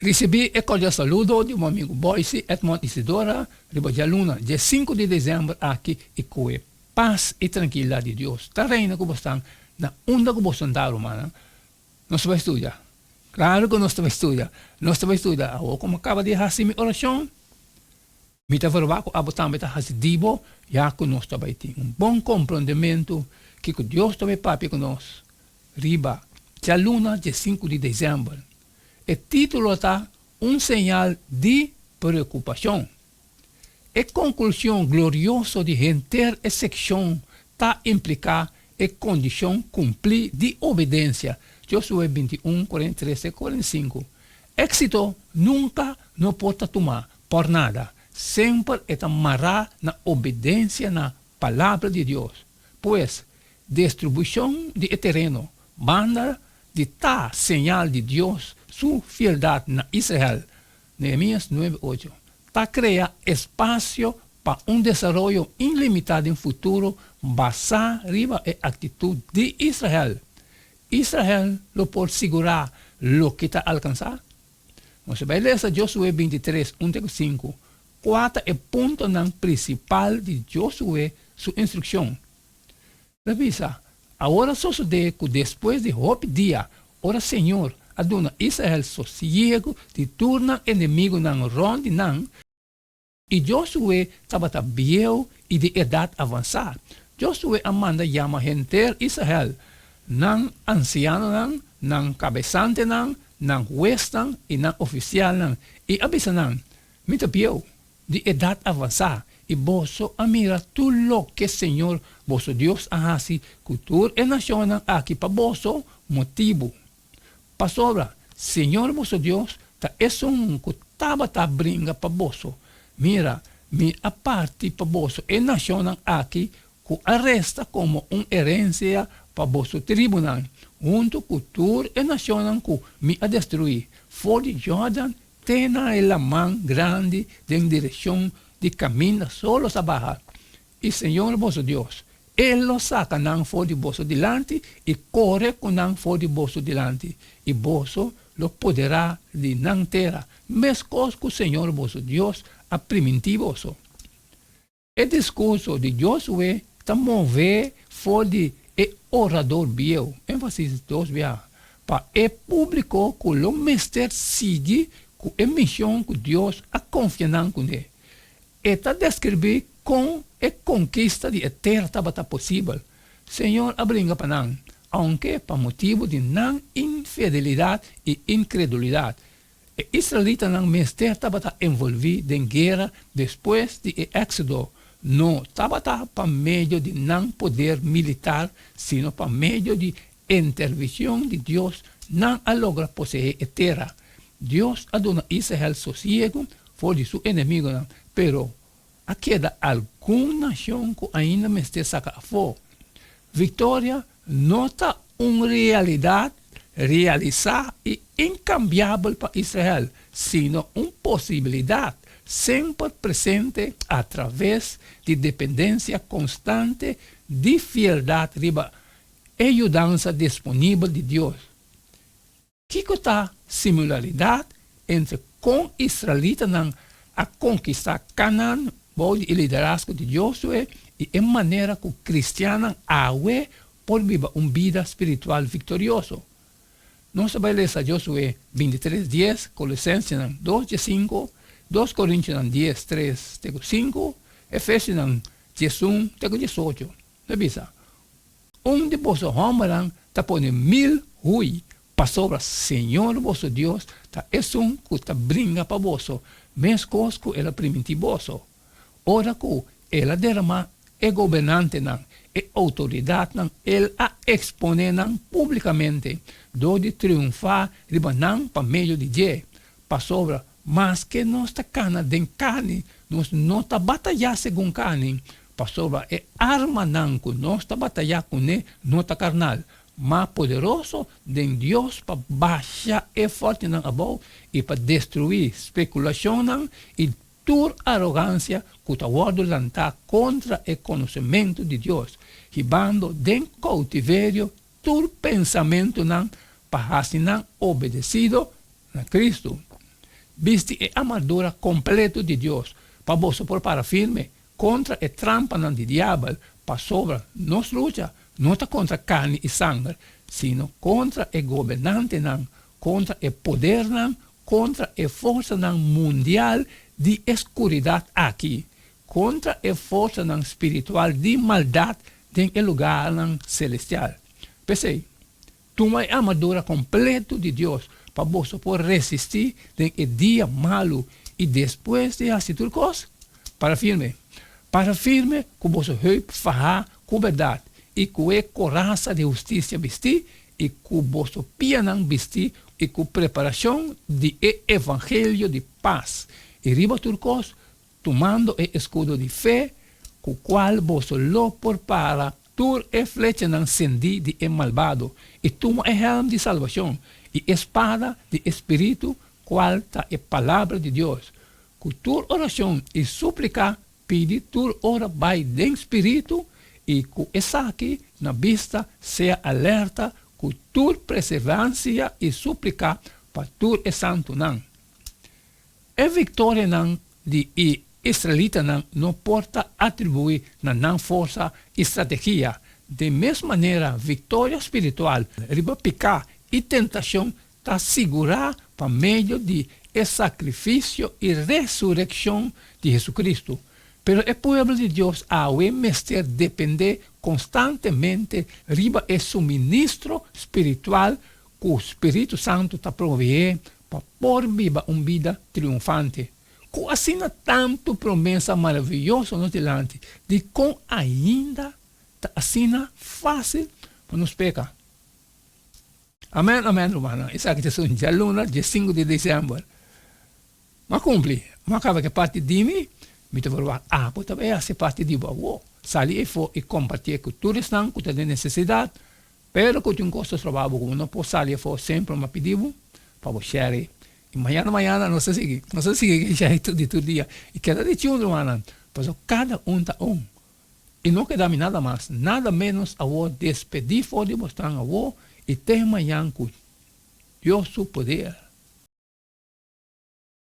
Recebi e cordial saludo de meu amigo Boyce, Edmond Isidora, Ribadia Luna, dia 5 de dezembro aqui e com paz e tranquilidade de Deus. Está reina com você na onda com você andar, humana. Nós vamos estudar. Claro que nós vamos estudar. Nós vamos estudar. Como acaba de fazer minha oração, me está falando que a botar me está fazendo dibo, já que nós também temos bom compreendimento que Deus também papi com nós. Riba, dia Luna, dia 5 de dezembro. O título está Um Sinal de Preocupação. A conclusão gloriosa de render a secção está implicar a condição cumprir de obediência. Josué 21, 43 e 45. Éxito nunca não pode tomar por nada. Sempre está amarrado na obediência na palavra de Deus. Pois, distribuição de terreno, banda de tal sinal de Deus, sua fialdade na Israel, Neemias 9:8, para criar espaço para desenvolvimento ilimitado em futuro, basado riba a atitude de Israel. Israel lo pode segurar lo que está alcançado. Nós vamos ler Josué 23, 1-5. Quatro é o ponto principal de Josué, sua instrução. Revisa, agora sucede que depois de 8 dias, ora Senhor, aduna Israel sossego de turna inimigo nan ronde nan, e Josué estava viejo e de idade avançada. Josué amanda chama gente Israel, nan anciano nan cabeçante nan juez nan e nan oficial nan, e avisa nan, mita viejo, de idade avançada, e boso amira tudo que Senhor, boso Deus ahasi, cultura e nação nan aqui para boso motivo. Pastora, Senhor vosso Deus, ta que estava a brinca para vosso. Mira, a parte para vosso e nação aqui, que arresta como uma herência para vosso tribunal, junto cultura e nação que me a destruir. For de Jordan, tena a mão grande em direção de caminho solo a barra. E Senhor vosso Deus, Ele saca não for de bolso delante e corre com não for de bolso delante. E bolso lo poderá de não terra, mesmo que o Senhor vosso Deus a primitivoso. O discurso de Josué também foi de orador bio, ênfase dos bios, para o público que o mestre sigue com a missão que Deus a confiar com ele. Está descrever com a conquista de terra estava possível. Senhor, abringa para nós, aunque por motivo de não infidelidade e incredulidade. O israelita não mestre estava envolvido em guerra depois de Éxodo. Não estava por meio de não poder militar, sino por meio de intervenção de Deus, não a logra possuir a terra. Deus adona Israel sossego, for de seu inimigo, pero queda alguma nação que ainda me está sacando fora. Vitória não está uma realidade realizada e incambiável para Israel, sino uma possibilidade sempre presente através de dependência constante de fialdade riba e ajudança disponível de Deus. Que está similaridade entre com israelita a conquistar Canaã, o liderazgo de Josué, e em maneira que o cristiano aue por viver uma vida espiritual vitoriosa. Nós vamos ler Josué 23:10, Colossenses 2:5, 2 Coríntios 10:3-5, Efésios 11:18. Revisa. De vossos homens está pondo 1000 ruim para sobre Senhor vosso Deus, está é que está brinca para vosso, mesmo que ela primitivoso. Ora que ela derrama é governante e autoridade ele a expõe publicamente, do de triunfar ribanão para meio de dia, para sobre, mas que nós está cana de carne, nós não está batalhar segundo carne, para sobre é arma não que nós está batalhar com ele, não está carnal, mas poderoso de Deus para baixar e forte na abol e para destruir especulação e tur arrogância que está lançar contra o conhecimento de Deus, ribando de cautiverio tur pensamento para assim obedecido a Cristo. viste a armadura completa de Deus, para você pôr para firme contra a trampa do diabo, para sobre nos luta, não está contra carne e sangue, sino contra o governante, contra o poder, contra a força mundial de escuridade aqui, contra a força espiritual de maldade em lugar celestial. Pensei, toma a armadura completa de Deus para você poder resistir no dia malo e depois de fazer tudo coisa, para firme que você fará com verdade e com a coraça de justiça vestir e com você pianão vestir e com preparação de evangelho de paz. E riba tudo coisa, tomando o escudo de fé, com o qual você lo prepara tur e flecha não sendi de malvado, e toma o helm de salvação, e espada de espírito, qual está a palavra de Deus. Com tur oração e súplica, pede tur ora by den espírito, e com essa aqui, na vista, seja alerta, com tur perseverança e súplica, para tur e santo não. A vitória não de israelita não porta atribuir na força e estratégia. De mesma maneira, vitória espiritual, riba picar e tentação está segura para meio de sacrifício e ressurreição de Jesus. Pero o povo de Deus a mestre depender constantemente riba o suministro espiritual que o Espírito Santo está proveer para por viva uma vida triunfante. Com assim tanto promessa maravilhosa no delante, de com ainda assim fácil para nos pecar. Amém, amém, irmã. Isso aqui é dia luna, dia 5 de dezembro. Mas cumpre. Mas acaba que parte de mim, me te vou pode também fazer parte de você. Sair e compartilhar com todos que têm necessidade, pero que tem costas trabalho, como não posso sair fora sempre uma pedido para você share. E amanhã, não sei se já é todo dia. E cada dia hermano, pues cada está E não queda nada mais, nada menos a vos despedir fora de você a vos e ter amanhã com Deus seu poder.